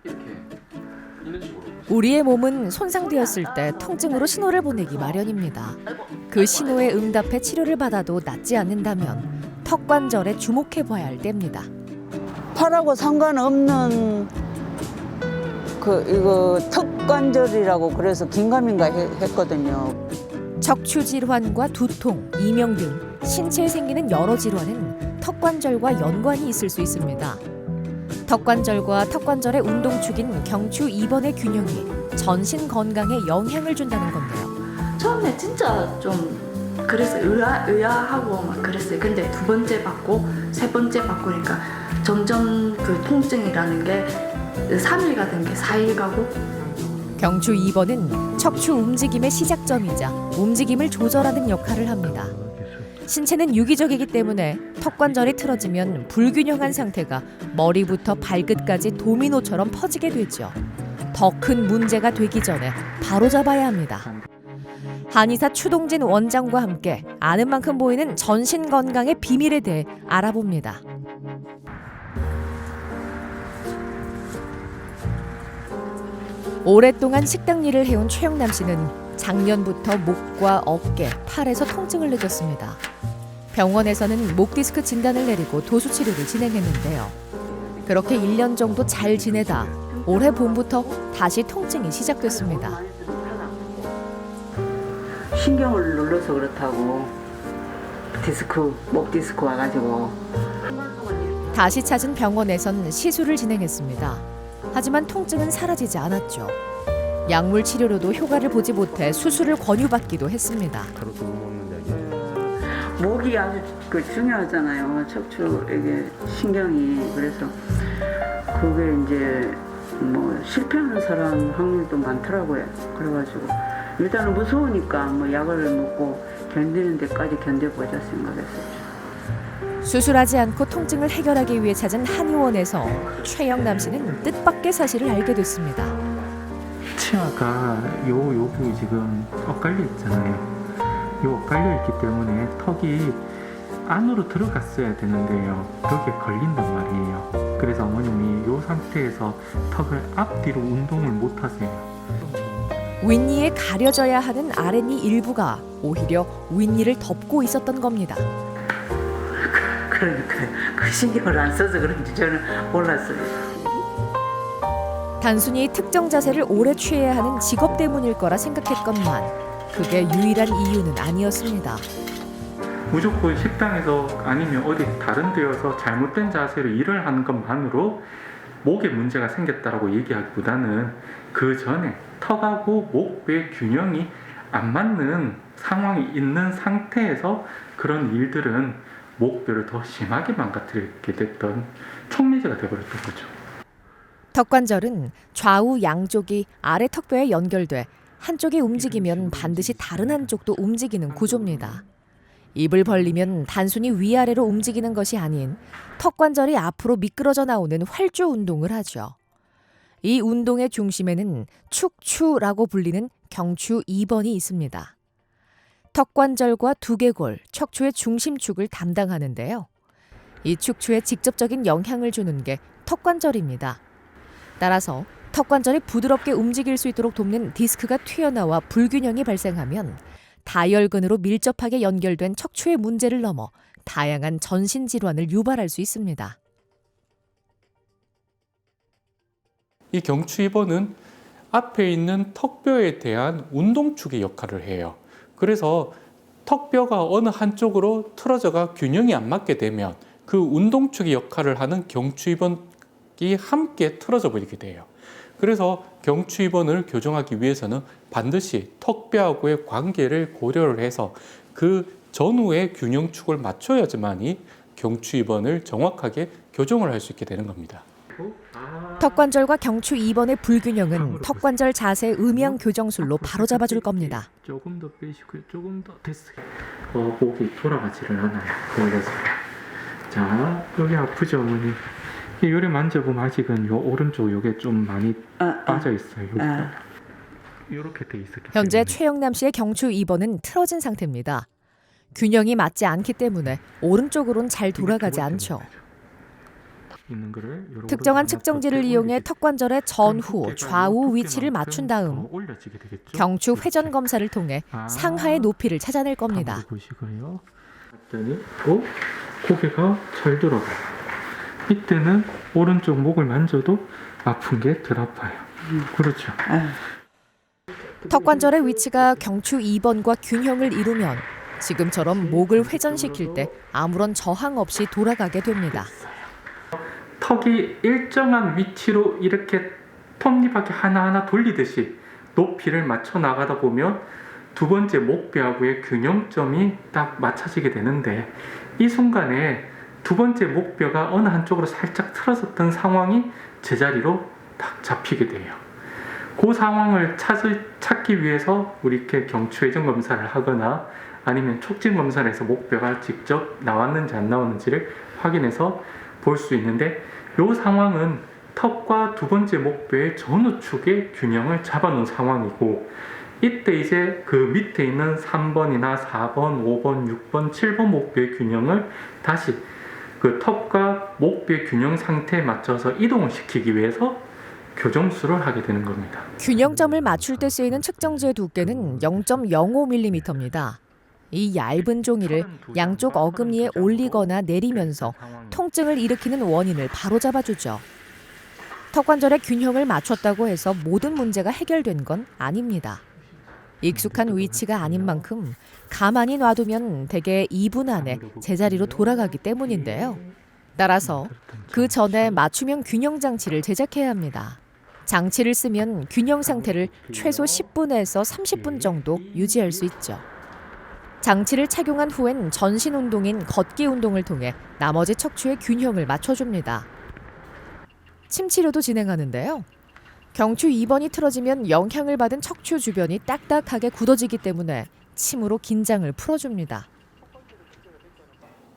이렇게 이런 식으로. 우리의 몸은 손상되었을 때 통증으로 신호를 보내기 마련입니다. 그 신호에 응답해 치료를 받아도 낫지 않는다면 턱관절에 주목해봐야 할 때입니다. 팔하고 상관없는 이거 턱관절이라고 그래서 긴가민가 했거든요. 척추 질환과 두통, 이명 등 신체에 생기는 여러 질환은 턱관절과 연관이 있을 수 있습니다. 턱관절과 턱관절의 운동축인 경추 2번의 균형이 전신 건강에 영향을 준다는 건데요. 처음에 진짜 좀 그래서 의아하고 막 그랬어요. 근데 두 번째 받고 세 번째 받고니까 점점 그 통증이라는 게 3일 가던 게 4일 가고. 경추 2번은 척추 움직임의 시작점이자 움직임을 조절하는 역할을 합니다. 신체는 유기적이기 때문에 턱관절이 틀어지면 불균형한 상태가 머리부터 발끝까지 도미노처럼 퍼지게 되죠. 더 큰 문제가 되기 전에 바로잡아야 합니다. 한의사 추동진 원장과 함께 아는 만큼 보이는 전신 건강의 비밀에 대해 알아봅니다. 오랫동안 식당 일을 해온 최영남 씨는 작년부터 목과 어깨, 팔에서 통증을 느꼈습니다. 병원에서는 목 디스크 진단을 내리고 도수 치료를 진행했는데요. 그렇게 1년 정도 잘 지내다 올해 봄부터 다시 통증이 시작됐습니다. 신경을 눌러서 그렇다고 목 디스크 와가지고. 다시 찾은 병원에선 시술을 진행했습니다. 하지만 통증은 사라지지 않았죠. 약물 치료로도 효과를 보지 못해 수술을 권유받기도 했습니다. 목이 아주 중요하잖아요. 척추에게 신경이. 그래서 그게 이제 뭐 실패하는 사람 확률도 많더라고요. 그래가지고 일단은 무서우니까 뭐 약을 먹고 견디는 데까지 견뎌보자 생각했었죠. 수술하지 않고 통증을 해결하기 위해 찾은 한의원에서 최영남 씨는 뜻밖의 사실을 알게 됐습니다. 치아가 여기 지금 엇갈려 있잖아요. 이 엇갈려 있기 때문에 턱이 안으로 들어갔어야 되는데요. 그렇게 걸린단 말이에요. 그래서 어머님이 이 상태에서 턱을 앞뒤로 운동을 못 하세요. 윗니에 가려져야 하는 아랫니 일부가 오히려 윗니를 덮고 있었던 겁니다. 그러니까 그 신경을 안 써서 그런지 저는 몰랐어요. 단순히 특정 자세를 오래 취해야 하는 직업 때문일 거라 생각했건만 그게 유일한 이유는 아니었습니다. 무조건 식당에서 아니면 어디 다른 데여서 잘못된 자세로 일을 하는 것만으로 목에 문제가 생겼다라고 얘기하기보다는 그 전에 턱하고 목의 균형이 안 맞는 상황이 있는 상태에서 그런 일들은 목뼈를 더 심하게 망가뜨리게 됐던 촉매제가 되어버렸던 거죠. 턱관절은 좌우 양쪽이 아래 턱뼈에 연결돼 한쪽이 움직이면 반드시 다른 한쪽도 움직이는 구조입니다. 입을 벌리면 단순히 위아래로 움직이는 것이 아닌 턱관절이 앞으로 미끄러져 나오는 활주 운동을 하죠. 이 운동의 중심에는 축추라고 불리는 경추 2번이 있습니다. 턱관절과 두개골, 척추의 중심축을 담당하는데요. 이 축추에 직접적인 영향을 주는 게 턱관절입니다. 따라서 턱관절이 부드럽게 움직일 수 있도록 돕는 디스크가 튀어나와 불균형이 발생하면 다혈근으로 밀접하게 연결된 척추의 문제를 넘어 다양한 전신 질환을 유발할 수 있습니다. 이 경추 2번은 앞에 있는 턱뼈에 대한 운동축의 역할을 해요. 그래서 턱뼈가 어느 한쪽으로 틀어져가 균형이 안 맞게 되면 그 운동축의 역할을 하는 경추 2번이 함께 틀어져 버리게 돼요. 그래서 경추 2번을 교정하기 위해서는 반드시 턱뼈하고의 관계를 고려를 해서 그 전후의 균형축을 맞춰야지만이 경추 2번을 정확하게 교정을 할 수 있게 되는 겁니다. 턱관절과 경추 2번의 불균형은 턱관절 자세 음영 교정술로 바로잡아줄 겁니다. 조금 더 빼시고요. 조금 더 됐어요. 목이 돌아가지를 않아요. 그래서 자, 여기 아프죠, 어머니? 요래 만져보면 아직은 요 오른쪽 요게 좀 많이 빠져 있어요. 이렇게 돼 있었기 현재 때문에. 최영남 씨의 경추 2번은 틀어진 상태입니다. 균형이 맞지 않기 때문에 오른쪽으로는 잘 돌아가지 않죠. 있는 거를 요런 특정한 거를 측정지를 덮개 이용해 올리게 턱관절의 그럼 전후, 두께가 좌우 이 위치를 두께만큼 맞춘 다음 더 올려지게 되겠죠? 경추 그렇죠. 회전 검사를 통해 아, 상하의 높이를 찾아낼 겁니다. 감으로 보시고요. 봤더니 고개가 잘 들어가요. 이때는 오른쪽 목을 만져도 아픈 게 덜 아파요. 그렇죠. 턱관절의 위치가 경추 2번과 균형을 이루면 지금처럼 목을 회전시킬 때 아무런 저항 없이 돌아가게 됩니다. 턱이 일정한 위치로 이렇게 톱니바퀴 하나하나 돌리듯이 높이를 맞춰 나가다 보면 두 번째 목뼈하고의 균형점이 딱 맞춰지게 되는데 이 순간에 두 번째 목뼈가 어느 한쪽으로 살짝 틀어졌던 상황이 제자리로 딱 잡히게 돼요. 그 상황을 찾기 위해서 우리 이렇게 경추 회전 검사를 하거나 아니면 촉진 검사를 해서 목뼈가 직접 나왔는지 안 나왔는지를 확인해서 볼 수 있는데 이 상황은 턱과 두 번째 목뼈의 전우축의 균형을 잡아놓은 상황이고 이때 이제 그 밑에 있는 3번이나 4번, 5번, 6번, 7번 목뼈의 균형을 다시 그 턱과 목뼈의 균형 상태에 맞춰서 이동을 시키기 위해서 교정술을 하게 되는 겁니다. 균형점을 맞출 때 쓰이는 측정지의 두께는 0.05mm입니다. 이 얇은 종이를 양쪽 어금니에 올리거나 내리면서 통증을 일으키는 원인을 바로잡아주죠. 턱관절의 균형을 맞췄다고 해서 모든 문제가 해결된 건 아닙니다. 익숙한 위치가 아닌 만큼 가만히 놔두면 대개 2분 안에 제자리로 돌아가기 때문인데요. 따라서 그 전에 맞춤형 균형 장치를 제작해야 합니다. 장치를 쓰면 균형 상태를 최소 10분에서 30분 정도 유지할 수 있죠. 장치를 착용한 후엔 전신 운동인 걷기 운동을 통해 나머지 척추의 균형을 맞춰줍니다. 침 치료도 진행하는데요. 경추 2번이 틀어지면 영향을 받은 척추 주변이 딱딱하게 굳어지기 때문에 침으로 긴장을 풀어줍니다.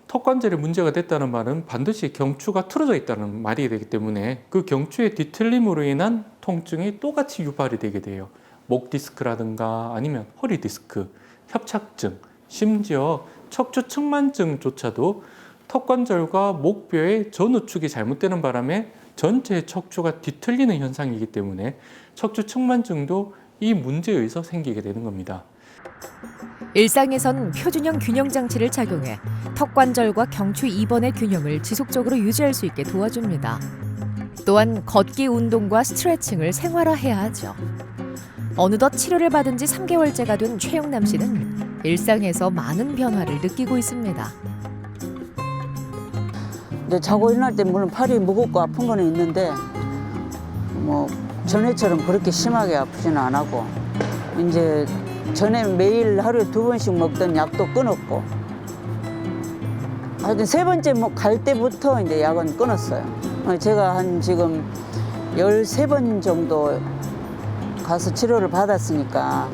턱관절에 문제가 됐다는 말은 반드시 경추가 틀어져 있다는 말이 되기 때문에 그 경추의 뒤틀림으로 인한 통증이 똑같이 유발이 되게 돼요. 목 디스크라든가 아니면 허리 디스크, 협착증, 심지어 척추 측만증조차도 턱관절과 목뼈의 전우축이 잘못되는 바람에 전체 척추가 뒤틀리는 현상이기 때문에 척추 측만증도 이 문제에 의해서 생기게 되는 겁니다. 일상에선 표준형 균형 장치를 착용해 턱관절과 경추 2번의 균형을 지속적으로 유지할 수 있게 도와줍니다. 또한 걷기 운동과 스트레칭을 생활화해야 하죠. 어느덧 치료를 받은 지 3개월째가 된 최영남 씨는 일상에서 많은 변화를 느끼고 있습니다. 이제 자고 일어날 때 물론 팔이 무겁고 아픈 거는 있는데 뭐 전에처럼 그렇게 심하게 아프지는 안 하고 이제 전에 매일 하루에 2번씩 먹던 약도 끊었고 하여튼 3번째 갈 때부터 이제 약은 끊었어요. 제가 한 지금 13번 정도 가서 치료를 받았으니까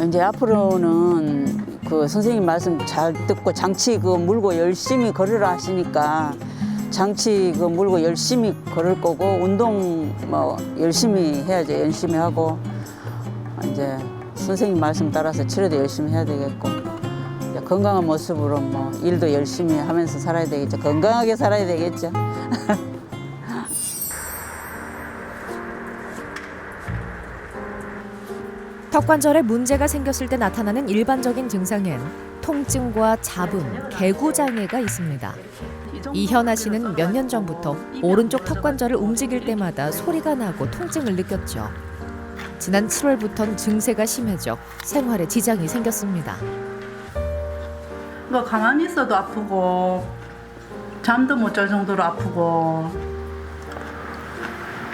이제 앞으로는 그 선생님 말씀 잘 듣고 장치 그 물고 열심히 걸으라 하시니까 장치 그 물고 열심히 걸을 거고 운동 뭐 열심히 해야죠. 열심히 하고 이제 선생님 말씀 따라서 치료도 열심히 해야 되겠고 이제 건강한 모습으로 뭐 일도 열심히 하면서 살아야 되겠죠. 건강하게 살아야 되겠죠. 턱관절에 문제가 생겼을 때 나타나는 일반적인 증상엔 통증과 잡음, 개구 장애가 있습니다. 이현아 씨는 몇 년 전부터 오른쪽 턱관절을 움직일 때마다 소리가 나고 통증을 느꼈죠. 지난 7월부터는 증세가 심해져 생활에 지장이 생겼습니다. 뭐 가만히 있어도 아프고 잠도 못 잘 정도로 아프고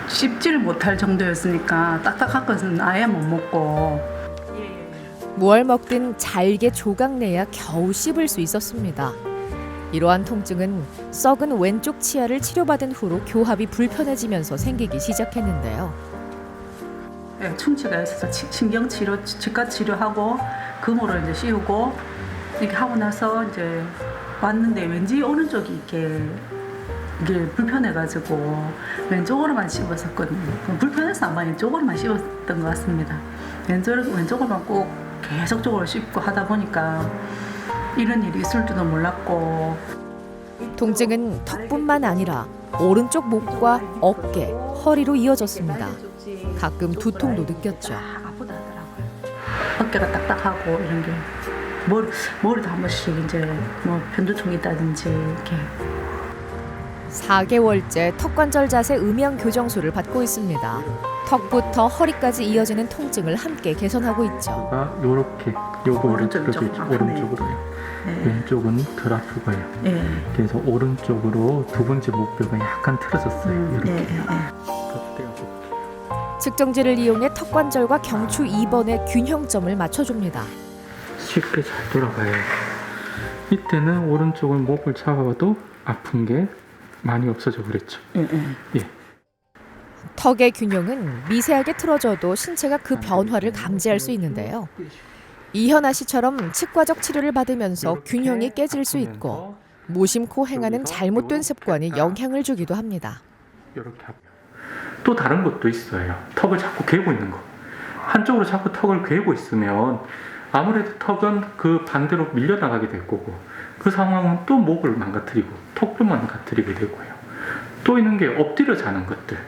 씹지를 못할 정도였으니까 딱딱한 것은 아예 못 먹고 무얼 먹든 잘게 조각내야 겨우 씹을 수 있었습니다. 이러한 통증은 썩은 왼쪽 치아를 치료받은 후로 교합이 불편해지면서 생기기 시작했는데요. 네, 충치가 있어서 신경치료, 치과치료하고 금으로 이제 씌우고 이렇게 하고 나서 이제 왔는데 왠지 오른쪽이 이게 불편해가지고 왼쪽으로만 씹었었거든요. 불편해서 아마 왼쪽으로만 씹었던 것 같습니다. 왼쪽으로만 꼭 계속적으로 씹고 하다 보니까 이런 일이 있을 줄도 몰랐고 통증은 턱뿐만 아니라 오른쪽 목과 어깨, 허리로 이어졌습니다. 가끔 두통도 느꼈죠. 아프다 하더라고요. 어깨가 딱딱하고 이런 게 머리도 한 번씩 이제 뭐 편두통이 있다든지 이렇게. 4개월째 턱관절 자세 음영 교정술을 받고 있습니다. 턱부터 허리까지 이어지는 통증을 함께 개선하고 있죠. 요렇게 요거 오른쪽 이렇게 좀 아프네. 오른쪽으로요. 네. 왼쪽은 덜 아프고요. 네. 그래서 오른쪽으로 두 번째 목뼈가 약간 틀어졌어요. 이렇게. 네. 측정지를 이용해 턱관절과 경추 2번의 균형점을 맞춰줍니다. 쉽게 잘 돌아가요. 이때는 오른쪽을 목을 잡아도 아픈 게 많이 없어져 그랬죠. 예. 턱의 균형은 미세하게 틀어져도 신체가 그 변화를 감지할 수 있는데요. 이현아 씨처럼 치과적 치료를 받으면서 균형이 깨질 수 있고 무심코 행하는 잘못된 습관이 영향을 주기도 합니다. 이렇게 하고요. 또 다른 것도 있어요. 턱을 자꾸 괴고 있는 거. 한쪽으로 자꾸 턱을 괴고 있으면 아무래도 턱은 그 반대로 밀려나가게 될 거고 그 상황은 또 목을 망가뜨리고 턱뼈만 망가뜨리게 되고요. 또 있는 게 엎드려 자는 것들.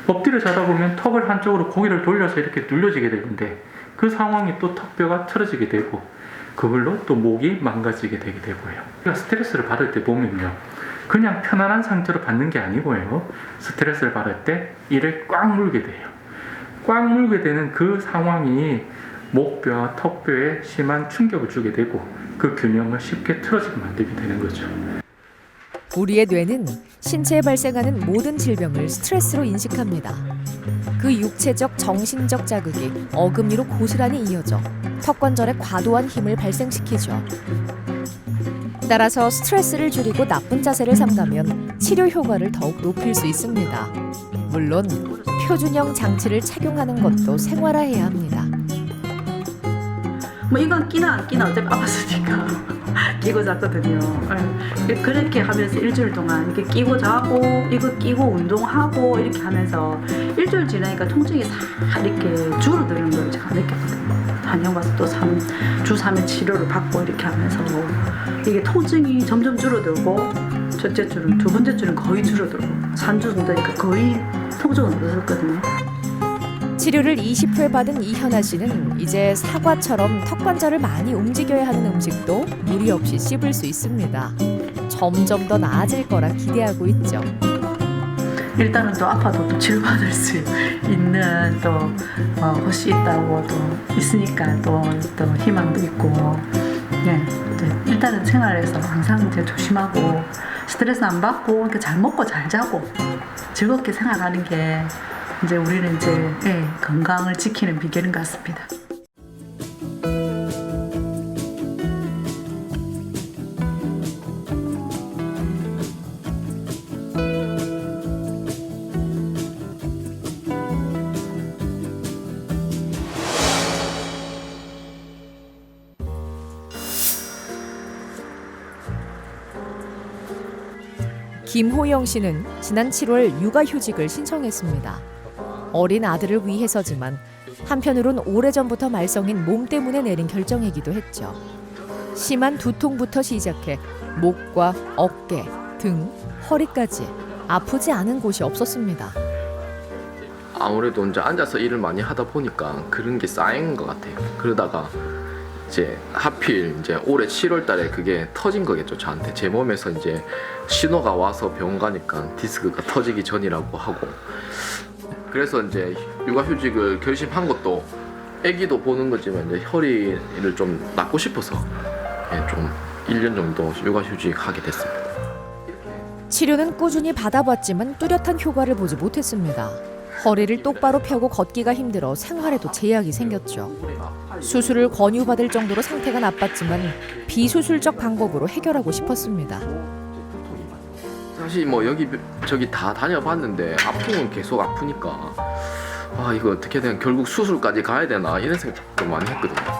엎드려 자다 보면 턱을 한쪽으로 고개를 돌려서 이렇게 눌려지게 되는데 그 상황이 또 턱뼈가 틀어지게 되고 그걸로 또 목이 망가지게 되게 되고요. 우리가 스트레스를 받을 때 보면요. 그냥 편안한 상태로 받는 게 아니고요. 스트레스를 받을 때 이를 꽉 물게 돼요. 꽉 물게 되는 그 상황이 목뼈와 턱뼈에 심한 충격을 주게 되고 그 균형을 쉽게 틀어지게 만들게 되는 거죠. 우리의 뇌는 신체에 발생하는 모든 질병을 스트레스로 인식합니다. 그 육체적, 정신적 자극이 어금니로 고스란히 이어져 턱관절에 과도한 힘을 발생시키죠. 따라서 스트레스를 줄이고 나쁜 자세를 삼가면 치료 효과를 더욱 높일 수 있습니다. 물론 표준형 장치를 착용하는 것도 생활화해야 합니다. 뭐 이건 끼나 안 끼나 어차피 아팠으니까 끼고 잤거든요. 그렇게 하면서 일주일 동안 이렇게 끼고 자고 이거 끼고 운동하고 이렇게 하면서 일주일 지나니까 통증이 싹 이렇게 줄어드는 걸 제가 느꼈거든요. 한의원 가서 또 주 3회 치료를 받고 이렇게 하면서 이게 통증이 점점 줄어들고 첫째 줄은 두 번째 줄은 거의 줄어들고 3주 정도 되니까 거의 통증은 없었거든요. 치료를 20회 받은 이현아 씨는 이제 사과처럼 턱관절을 많이 움직여야 하는 음식도 무리 없이 씹을 수 있습니다. 점점 더 나아질 거라 기대하고 있죠. 일단은 또 아파도 또 치료받을 수 있는 또 곳이 있다고 또 있으니까 또 희망도 있고 네, 일단은 생활에서 항상 이제 조심하고 스트레스 안 받고 이렇게 잘 먹고 잘 자고 즐겁게 생활하는 게 이제 우리는 이제 건강을 지키는 비결인 것 같습니다. 김호영 씨는 지난 7월 육아휴직을 신청했습니다. 어린 아들을 위해서지만 한편으론 오래전부터 말썽인 몸 때문에 내린 결정이기도 했죠. 심한 두통부터 시작해 목과 어깨, 등, 허리까지 아프지 않은 곳이 없었습니다. 아무래도 이제 앉아서 일을 많이 하다 보니까 그런 게 쌓인 것 같아요. 그러다가 이제 하필 이제 올해 7월 달에 그게 터진 거겠죠, 저한테. 제 몸에서 이제 신호가 와서 병원 가니까 디스크가 터지기 전이라고 하고. 그래서 이제 육아휴직을 결심한 것도 아기도 보는 거지만 이제 혈이를 좀 낫고 싶어서 좀 1년 정도 육아휴직하게 됐습니다. 치료는 꾸준히 받아봤지만 뚜렷한 효과를 보지 못했습니다. 허리를 똑바로 펴고 걷기가 힘들어 생활에도 제약이 생겼죠. 수술을 권유받을 정도로 상태가 나빴지만 비수술적 방법으로 해결하고 싶었습니다. 사실 뭐 여기저기 다 다녀봤는데 아프면 계속 아프니까 이거 어떻게든 결국 수술까지 가야 되나 이런 생각도 많이 했거든요.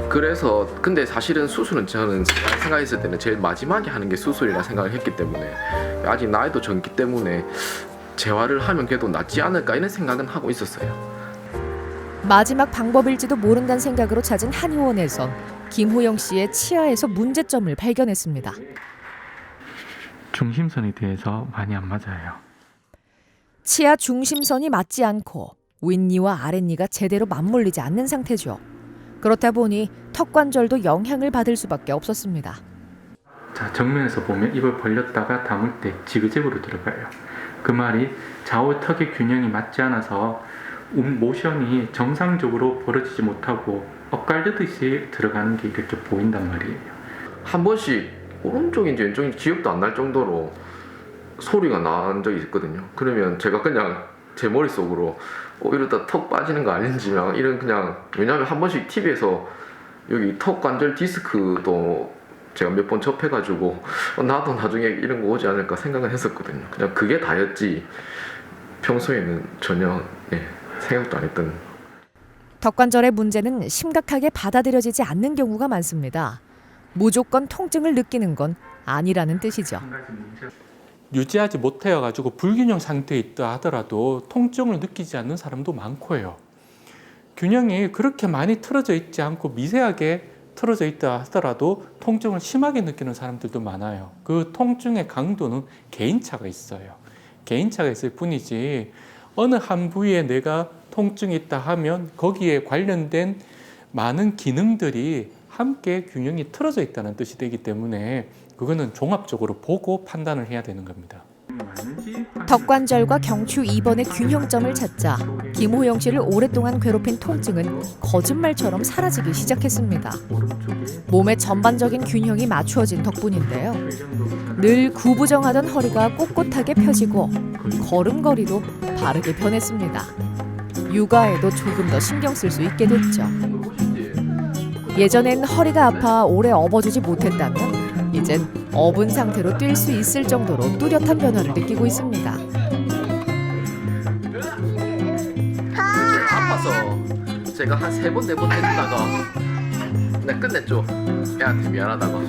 그래서 근데 사실은 수술은 저는 생각했을 때는 제일 마지막에 하는 게 수술이라 생각을 했기 때문에 아직 나이도 젊기 때문에 재활을 하면 그래도 낫지 않을까 이런 생각은 하고 있었어요. 마지막 방법일지도 모른다는 생각으로 찾은 한의원에선 김호영 씨의 치아에서 문제점을 발견했습니다. 중심선에 대해서 많이 안 맞아요. 치아 중심선이 맞지 않고 윗니와 아랫니가 제대로 맞물리지 않는 상태죠. 그렇다 보니 턱관절도 영향을 받을 수밖에 없었습니다. 자, 정면에서 보면 입을 벌렸다가 담을 때 지그재그로 들어가요. 그 말이 좌우 턱의 균형이 맞지 않아서 모션이 정상적으로 벌어지지 못하고 엇갈리듯이 들어가는 게 이렇게 보인단 말이에요. 한 번씩 오른쪽인지 왼쪽인지 기억도 안 날 정도로 소리가 난 적이 있거든요. 그러면 제가 그냥 제 머릿속으로 이러다 턱 빠지는 거 아닌지 막 이런 그냥, 왜냐하면 한 번씩 TV에서 여기 턱 관절 디스크도 제가 몇 번 접해가지고 나도 나중에 이런 거 오지 않을까 생각은 했었거든요. 그냥 그게 다였지 평소에는 전혀 생각도 안 했던. 턱관절의 문제는 심각하게 받아들여지지 않는 경우가 많습니다. 무조건 통증을 느끼는 건 아니라는 뜻이죠. 한 가지 문제가 유지하지 못하여가지고 불균형 상태에 있다 하더라도 통증을 느끼지 않는 사람도 많고 해요. 균형이 그렇게 많이 틀어져 있지 않고 미세하게 틀어져 있다 하더라도 통증을 심하게 느끼는 사람들도 많아요. 그 통증의 강도는 개인차가 있어요. 개인차가 있을 뿐이지 어느 한 부위에 내가 통증이 있다 하면 거기에 관련된 많은 기능들이 함께 균형이 틀어져 있다는 뜻이 되기 때문에 그거는 종합적으로 보고 판단을 해야 되는 겁니다. 맞는지 턱관절과 경추 2번의 균형점을 찾자 김호영 씨를 오랫동안 괴롭힌 통증은 거짓말처럼 사라지기 시작했습니다. 몸의 전반적인 균형이 맞추어진 덕분인데요. 늘 구부정하던 허리가 꼿꼿하게 펴지고 걸음걸이도 바르게 변했습니다. 육아에도 조금 더 신경 쓸 수 있게 됐죠. 예전엔 허리가 아파 오래 업어주지 못했다면 이젠 업은 상태로 뛸 수 있을 정도로 뚜렷한 변화를 느끼고 있습니다. 아파서 제가 한 3번 4번 해주다가 그냥 끝냈죠. 애한테 미안하다고.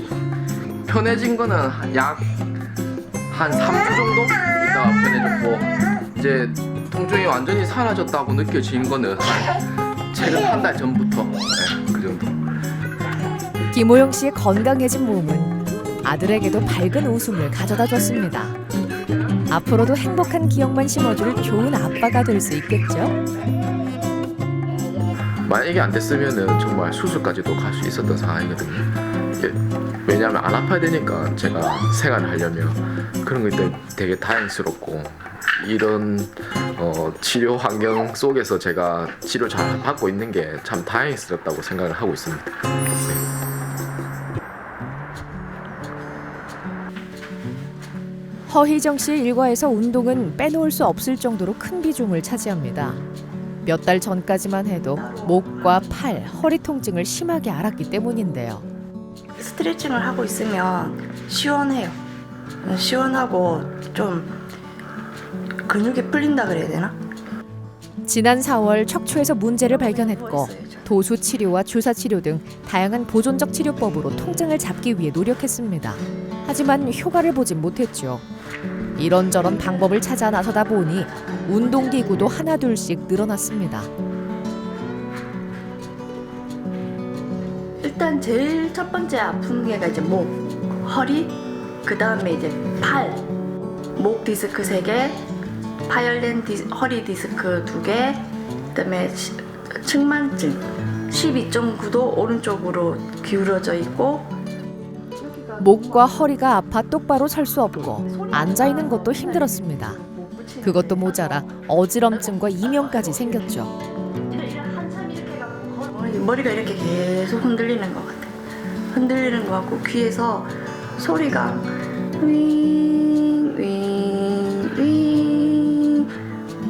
편해진 거는 약 한 3주 정도 있다가 편해졌고, 이제 통증이 완전히 사라졌다고 느껴진 거는 최근 한 달 전부터 그 정도. 김호영 씨의 건강해진 몸은 아들에게도 밝은 웃음을 가져다 줬습니다. 앞으로도 행복한 기억만 심어줄 좋은 아빠가 될 수 있겠죠? 만약 이게 안 됐으면은 정말 수술까지도 갈 수 있었던 상황이거든요. 왜냐하면 안 아파야 되니까 제가 생활을 하려면. 그런 거 때문에 되게 다행스럽고, 이런 치료 환경 속에서 제가 치료 잘 받고 있는 게 참 다행스럽다고 생각을 하고 있습니다. 허희정 씨의 일과에서 운동은 빼놓을 수 없을 정도로 큰 비중을 차지합니다. 몇 달 전까지만 해도 목과 팔, 허리 통증을 심하게 앓았기 때문인데요. 스트레칭을 하고 있으면 시원해요. 시원하고 좀 근육이 풀린다 그래야 되나? 지난 4월 척추에서 문제를 발견했고 도수 치료와 주사 치료 등 다양한 보존적 치료법으로 통증을 잡기 위해 노력했습니다. 하지만 효과를 보진 못했죠. 이런저런 방법을 찾아 나서다 보니 운동기구도 하나둘씩 늘어났습니다. 일단 제일 첫 번째 아픈 게가 이제 목, 허리, 그 다음에 이제 팔, 목 디스크 3개, 파열된 허리 디스크 2개, 그 다음에 측만증 12.9도 오른쪽으로 기울어져 있고, 목과 허리가 아파 똑바로 설 수 없고 앉아있는 것도 힘들었습니다. 그것도 모자라 어지럼증과 이명까지 생겼죠. 머리가 이렇게 계속 흔들리는 것 같아. 흔들리는 것 같고 귀에서 소리가 윙윙윙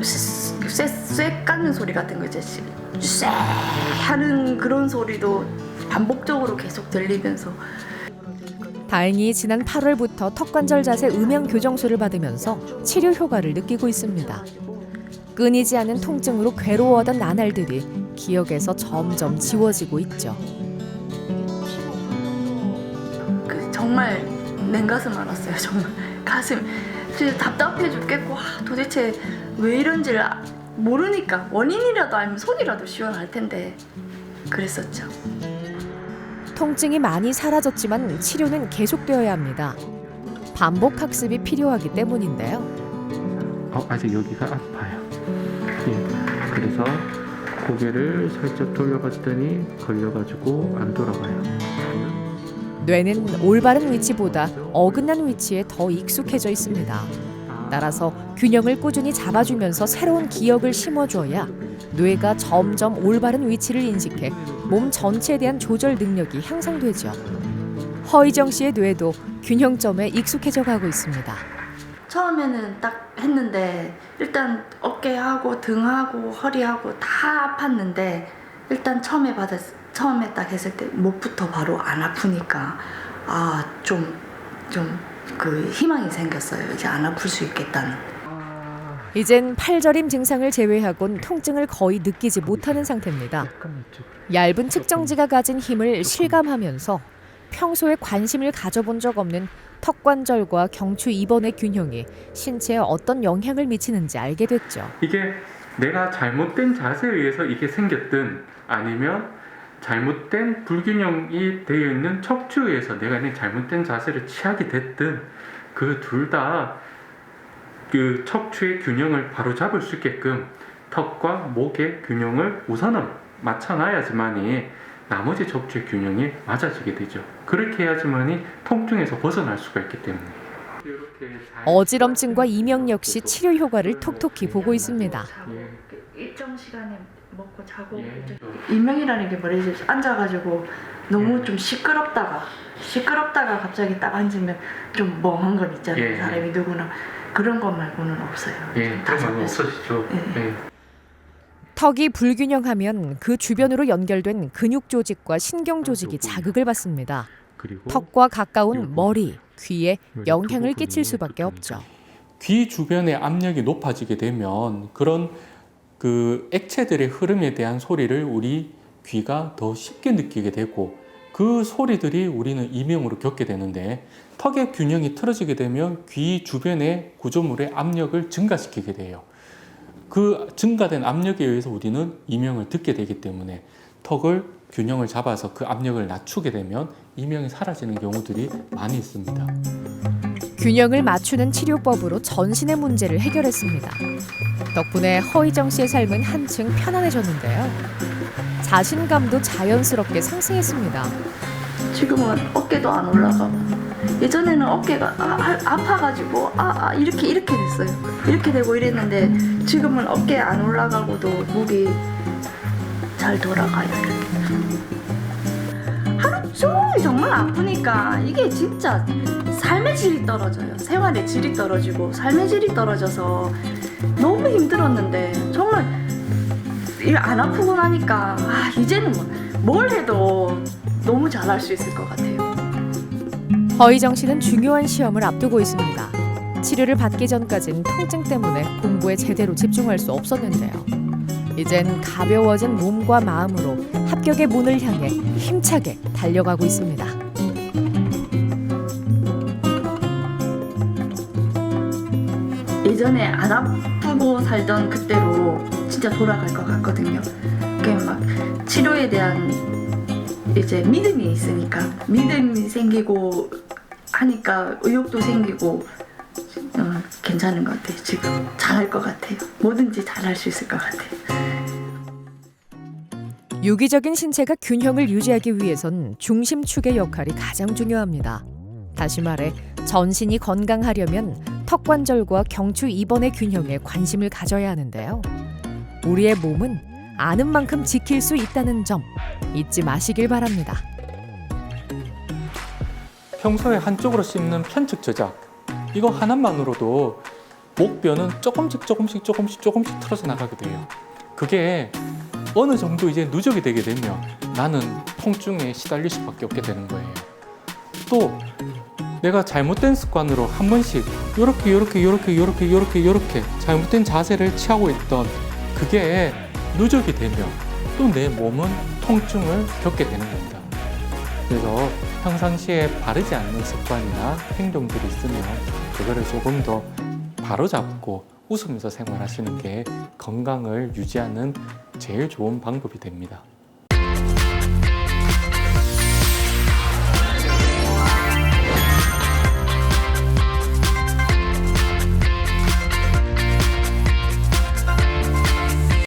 쇠 깎는 소리 같은 거 이제 쇠 하는 그런 소리도 반복적으로 계속 들리면서. 다행히 지난 8월부터 턱관절 자세 음영 교정술을 받으면서 치료 효과를 느끼고 있습니다. 끊이지 않는 통증으로 괴로워하던 나날들이 기억에서 점점 지워지고 있죠. 정말 냉가슴 앓았어요. 정말 가슴 진짜 답답해 죽겠고, 도대체 왜 이런지를 모르니까 원인이라도 알면 속이라도 시원할 텐데 그랬었죠. 통증이 많이 사라졌지만 치료는 계속되어야 합니다. 반복 학습이 필요하기 때문인데요. 아직 여기가 아파요. 예. 그래서 고개를 살짝 돌려봤더니 걸려가지고 안 돌아가요. 뇌는 올바른 위치보다 어긋난 위치에 더 익숙해져 있습니다. 따라서 균형을 꾸준히 잡아주면서 새로운 기억을 심어줘야 뇌가 점점 올바른 위치를 인식해 몸 전체에 대한 조절 능력이 향상되죠. 허희정 씨의 뇌도 균형점에 익숙해져 가고 있습니다. 처음에는 딱 했는데 일단 어깨하고 등하고 허리하고 다 아팠는데 일단 처음에 딱 했을 때 목부터 바로 안 아프니까 좀 그 희망이 생겼어요. 이제 안 아플 수 있겠다는. 이젠 팔저림 증상을 제외하곤 통증을 거의 느끼지 못하는 상태입니다. 얇은 측정지가 가진 힘을 실감하면서 평소에 관심을 가져본 적 없는 턱관절과 경추 2번의 균형이 신체에 어떤 영향을 미치는지 알게 됐죠. 이게 내가 잘못된 자세에 의해서 이게 생겼든 아니면 잘못된 불균형이 되어 있는 척추에 의해서 내가 잘못된 자세를 취하게 됐든 그 둘 다 그 척추의 균형을 바로 잡을 수 있게끔 턱과 목의 균형을 우선은 맞춰놔야지만이 나머지 척추의 균형이 맞아지게 되죠. 그렇게 해야지만이 통증에서 벗어날 수가 있기 때문에. 어지럼증과 이명 역시 치료 효과를 톡톡히 보고 있습니다. 일정 시간에 먹고 자고 이명이라는 게 뭐래지 앉아가지고 너무 좀 시끄럽다가 갑자기 딱 앉으면 좀 멍한 건 있잖아요. 사람이 누구나 그런 것 말고는 없어요. 그런 건 없으시죠. 턱이 불균형하면 그 주변으로 연결된 근육 조직과 신경 조직이 자극을 받습니다. 턱과 가까운 머리, 귀에 영향을 끼칠 수밖에 없죠. 귀 주변의 압력이 높아지게 되면 그런 그 액체들의 흐름에 대한 소리를 우리 귀가 더 쉽게 느끼게 되고 그 소리들이 우리는 이명으로 겪게 되는데 턱의 균형이 틀어지게 되면 귀 주변의 구조물의 압력을 증가시키게 돼요. 그 증가된 압력에 의해서 우리는 이명을 듣게 되기 때문에 턱을 균형을 잡아서 그 압력을 낮추게 되면 이명이 사라지는 경우들이 많이 있습니다. 균형을 맞추는 치료법으로 전신의 문제를 해결했습니다. 덕분에 허희정 씨의 삶은 한층 편안해졌는데요. 자신감도 자연스럽게 상승했습니다. 지금은 어깨도 안 올라가고 예전에는 어깨가 아파가지고 이렇게 됐어요. 이렇게 되고 이랬는데 지금은 어깨 안 올라가고도 목이 잘 돌아가요. 하루 종일 정말 아프니까 이게 진짜 삶의 질이 떨어져요. 생활의 질이 떨어지고 삶의 질이 떨어져서 너무 힘들었는데 정말 안 아프고 나니까 이제는 뭘 해도 너무 잘할 수 있을 것 같아요. 허희정 씨는 중요한 시험을 앞두고 있습니다. 치료를 받기 전까진 통증 때문에 공부에 제대로 집중할 수 없었는데요. 이젠 가벼워진 몸과 마음으로 합격의 문을 향해 힘차게 달려가고 있습니다. 예전에 안 아프고 살던 그때로 진짜 돌아갈 것 같거든요. 그게 막 치료에 대한 이제 믿음이 있으니까 믿음이 생기고 하니까 의욕도 생기고 괜찮은 것 같아요. 지금 잘할 것 같아요. 뭐든지 잘할 수 있을 것 같아요. 유기적인 신체가 균형을 유지하기 위해선 중심축의 역할이 가장 중요합니다. 다시 말해 전신이 건강하려면 턱관절과 경추 2번의 균형에 관심을 가져야 하는데요. 우리의 몸은 아는 만큼 지킬 수 있다는 점 잊지 마시길 바랍니다. 평소에 한쪽으로 씹는 편측 저작 이거 하나만으로도 목뼈는 조금씩 틀어져 나가게 돼요. 그게 어느 정도 이제 누적이 되게 되면 나는 통증에 시달릴 수밖에 없게 되는 거예요. 또 내가 잘못된 습관으로 한 번씩 이렇게 잘못된 자세를 취하고 있던 그게 누적이 되면 또 내 몸은 통증을 겪게 되는 겁니다. 그래서 평상시에 바르지 않는 습관이나 행동들이 있으면 그거를 조금 더 바로잡고 웃으면서 생활하시는 게 건강을 유지하는 제일 좋은 방법이 됩니다.